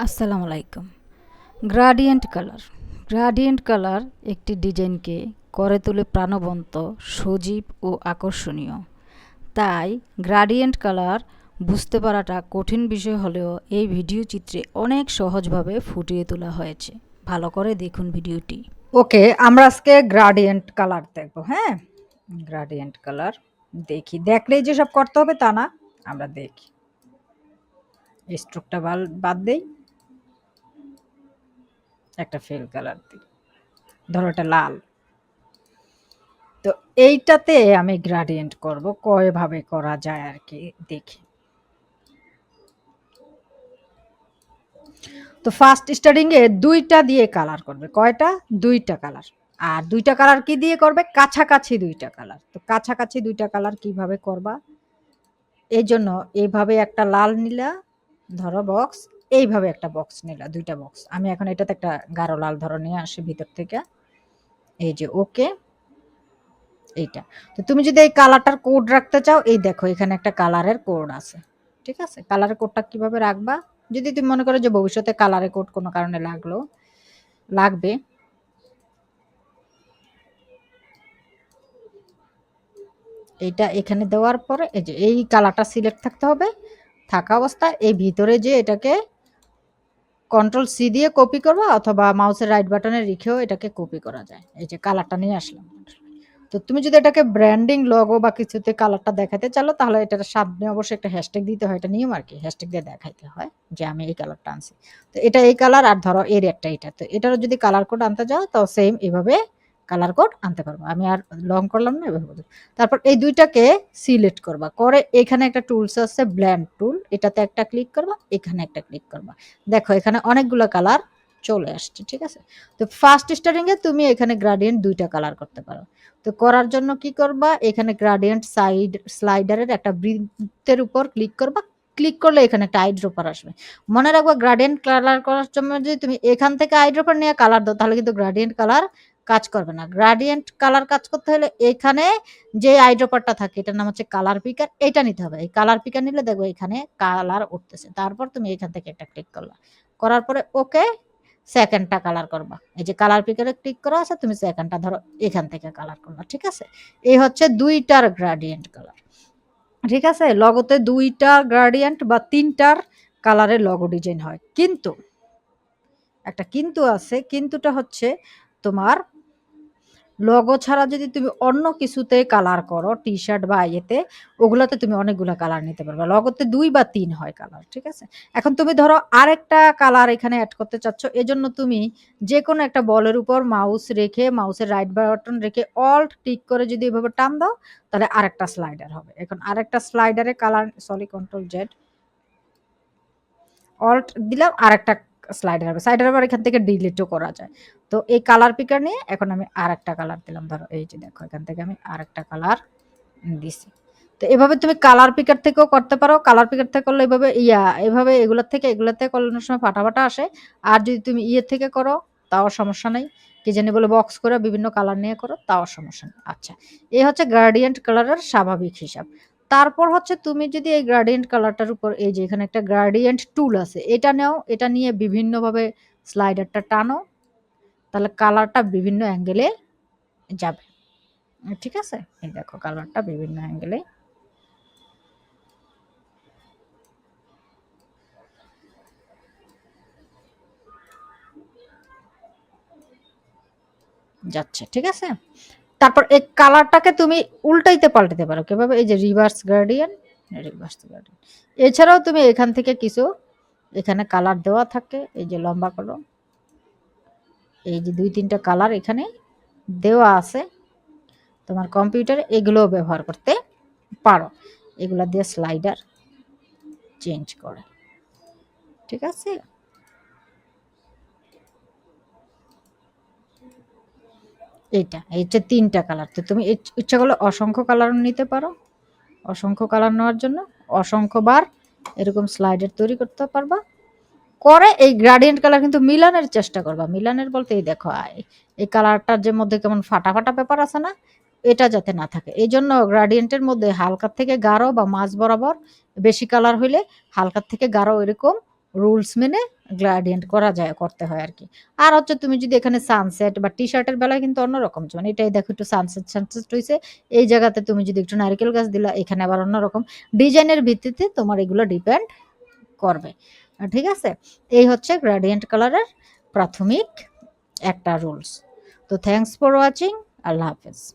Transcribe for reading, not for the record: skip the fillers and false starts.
আসসালামু আলাইকুম। Gradient colour একটি ডিজাইনকে করে তোলে প্রাণবন্ত, সজীব ও আকর্ষণীয়। তাই গ্রাডিয়েন্ট কালার বুঝতে পারাটা কঠিন বিষয় হলেও এই ভিডিও চিত্রে অনেক সহজভাবে ফুটিয়ে তোলা হয়েছে। ভালো করে দেখুন ভিডিওটি। ওকে, আমরা আজকে গ্রাডিয়েন্ট কালার দেখবো। হ্যাঁ, গ্রাডিয়েন্ট কালার দেখলেই যে সব করতে হবে তা না, আমরা দেখি। এই স্ট্রোকটা বাদ দেই, একটা ফেল কালার দিই, ধরো এটা লাল। তো এইটাতে আমি গ্রাডিয়েন্ট করব, কয়ভাবে করা যায় আর কি দেখি। তো ফার্স্ট স্টার্টিং এ দুইটা দিয়ে কালার করবে। কয়টা? দুইটা কালার। আর দুইটা কালার কি দিয়ে করবে? কাছাকাছি দুইটা কালার। তো কাছাকাছি দুইটা কালার কিভাবে করবা? এই জন্য এইভাবে একটা লাল নিলা, ধরো বক্স, এইভাবে একটা বক্স নিলা, দুইটা বক্স। আমি এখন এটাতে একটা গাঢ় লাল ধরো নিয়ে আসি ভিতর থেকে, এই যে ওকে এইটা। তো তুমি যদি এই কালারটার কোড রাখতে চাও, এই দেখো এখানে একটা কালারের কোড আছে। ঠিক আছে, কালারের কোডটা কিভাবে রাখবা? যদি তুমি মনে করো যে ভবিষ্যতে কালারের কোড কোনো কারণে লাগবে, এইটা এখানে দেওয়ার পরে এই যে এই কালারটা সিলেক্ট থাকতে হবে। থাকা অবস্থায় এই ভিতরে যে এটাকে কন্ট্রোল সি দিয়ে কপি করবা, অথবা মাউসের রাইট বাটনে রেখেও এটাকে কপি করা যায়। এই যে কালারটা নিয়ে আসলাম। তো তুমি যদি এটাকে ব্র্যান্ডিং লগো বা কিছুতে কালারটা দেখাতে চাও, তাহলে এটার সামনে অবশ্যই একটা হ্যাশট্যাগ দিতে হয়। এটা নিয়ম আর কি, হ্যাশট্যাগ দিয়ে দেখাইতে হয় যে আমি এই কালারটা আনছি। তো এটা এই কালার, আর ধরো এর একটা এটা। তো এটারও যদি কালার কোড আনতে যাও, তো সেম এভাবে কালার কোড আনতে পারবো। আমি আর লং করলাম না, এভাবে বলি। তারপর এই দুইটাকে সিলেক্ট করবা, করে এখানে একটা টুলস আছে ব্লেন্ড টুল, এটাতে একটা ক্লিক করবা, এখানে একটা ক্লিক করবা। দেখো এখানে অনেকগুলো কালার চলে আসছে। ঠিক আছে, তো ফার্স্ট স্টার্টিং এ তুমি এখানে গ্রাডিয়েন্ট দুইটা কালার করতে পারো। তো করার জন্য কি করবা? এখানে গ্রাডিয়েন্ট স্লাইডারের একটা বৃত্তের উপর ক্লিক করবা। ক্লিক করলে এখানে একটা আইড্রপার আসবে। মনে রাখবা, গ্রাডিয়েন্ট কালার করার জন্য যদি তুমি এখান থেকে আইড্রপার নিয়ে কালার দাও, তাহলে কিন্তু গ্রাডিয়েন্ট কালার কাজ করবে না। গ্রাডিয়েন্ট কালার কাজ করতে হলে এখানে যে আইড্রপারটা থাকে, এটার নাম হচ্ছে কালার পিকার, এটা নিতে হবে। এই কালার পিকার নিলে দেখবো এখানে কালার উঠতেছে। তারপর তুমি এখান থেকে একটা ক্লিক করলা, করার পরে ওকে সেকেন্ডটা কালার করবা। এই যে কালার পিকারে ক্লিক করা আছে, তুমি সেকেন্ডটা ধরো এখান থেকে কালার করবা। ঠিক আছে, এই হচ্ছে দুইটার গ্রাডিয়েন্ট কালার। ঠিক আছে, লগোতে দুইটা গ্রাডিয়েন্ট বা তিনটার কালারের লগো ডিজাইন হয়, কিন্তু একটা কিন্তু আছে। কিন্তুটা হচ্ছে তোমার লোগো ছাড়া যদি তুমি অন্য কিছুতে কালার করো, টি শার্ট বা ইয়েতে, ওগুলাতে তুমি অনেকগুলো কালার নিতে পারবে। লোগোতে ২ বা ৩ হয় কালার। ঠিক আছে, এখন তুমি ধরো আরেকটা কালার এখানে অ্যাড করতে চাচ্ছ, এজন্য তুমি যে কোনো একটা বলের উপর মাউস রেখে, মাউসের রাইট বাটন রেখে অল্ট ক্লিক করে যদি এভাবে টান দাও, তাহলে আরেকটা স্লাইডার হবে। এখন আরেকটা স্লাইডারে colour, sorry control Z, alt দিলাম, আরেকটা স্লাইডার হবে। স্লাইডার আবার এখান থেকে ডিলিটও করা যায়। তো এই কালার পিকার নিয়ে এখন আমি আরেকটা কালার দিলাম। ধরো এই যে দেখো, এখান থেকে আমি আরেকটা কালার দিছি। তো এভাবে তুমি কালার পিকার থেকেও করতে পারো। কালার পিকার থেকে করলে এভাবে এভাবে এগুলোর থেকে এগুলোতে করলে অনেক সময় ফাটা আসে। আর যদি তুমি ইয়ের থেকে করো, তাও সমস্যা নাই। কি জানি বলে বক্স করে বিভিন্ন কালার নিয়ে করো, তাও সমস্যা নেই। আচ্ছা, এই হচ্ছে গ্রেডিয়েন্ট কালারের স্বাভাবিক হিসাব। তারপর হচ্ছে তুমি যদি এই গ্রেডিয়েন্ট কালারটার উপর এই যে এখানে একটা গ্রেডিয়েন্ট টুল আছে, এটা নাও, এটা নিয়ে বিভিন্নভাবে স্লাইডারটা টানো, তাহলে কালারটা বিভিন্ন অ্যাঙ্গেলে যাবে। ঠিক আছে, এই দেখো কালারটা বিভিন্ন অ্যাঙ্গেলে যাচ্ছে। ঠিক আছে, তারপর এই কালারটাকে তুমি উল্টাইতে পাল্টাতে পারো কিভাবে? এই যে রিভার্স গার্ডিয়ান, রিভার্স গার্ডিয়ান। এছাড়াও তুমি এখান থেকে কিছু, এখানে কালার দেওয়া থাকে, এই যে লম্বা করো, এই যে ২-৩টা কালার এখানে দেওয়া আছে তোমার কম্পিউটারে, এগুলোও ব্যবহার করতে পারো। এগুলা দিয়ে স্লাইডার চেঞ্জ করে। ঠিক আছে, এই হচ্ছে ৩টা কালার। তো তুমি ইচ্ছা করলে অসংখ্য কালার নিতে পারো। অসংখ্য কালার নেওয়ার জন্য অসংখ্যবার এরকম স্লাইডার তৈরি করতে পারবা। করে এই গ্রেডিয়েন্ট কালার কিন্তু মিলানের চেষ্টা করবা। মিলানের বলতে এই দেখো, এই কালারটার যে মধ্যে কেমন ফাটা ব্যাপার আছে না, এটা যাতে না থাকে। এইজন্য গ্রেডিয়েন্টের মধ্যে হালকার থেকে গাঢ় বা মাঝ বরাবর বেশি কালার হইলে হালকার থেকে গাঢ়, এরকম রুলস মেনে গ্রেডিয়েন্ট করা যায়, করতে হয় আরকি। আর হচ্ছে তুমি যদি এখানে সানসেট বা টি-শার্টের বেলায় কিন্তু অন্যরকম। যেমন এটাই দেখো একটু সানসেট, সানসেট হইছে। এই জায়গাতে তুমি যদি একটু নারিকেল গাছ দিলা, এখানে আবার অন্যরকম। ডিজাইনের ভিত্তিতে তোমার এগুলো ডিপেন্ড করবে। ঠিক আছে? এই হচ্ছে গ্রেডিয়েন্ট কালারের প্রাথমিক একটা রুলস। তো থ্যাংকস ফর ওয়াচিং। আল্লাহ হাফেজ।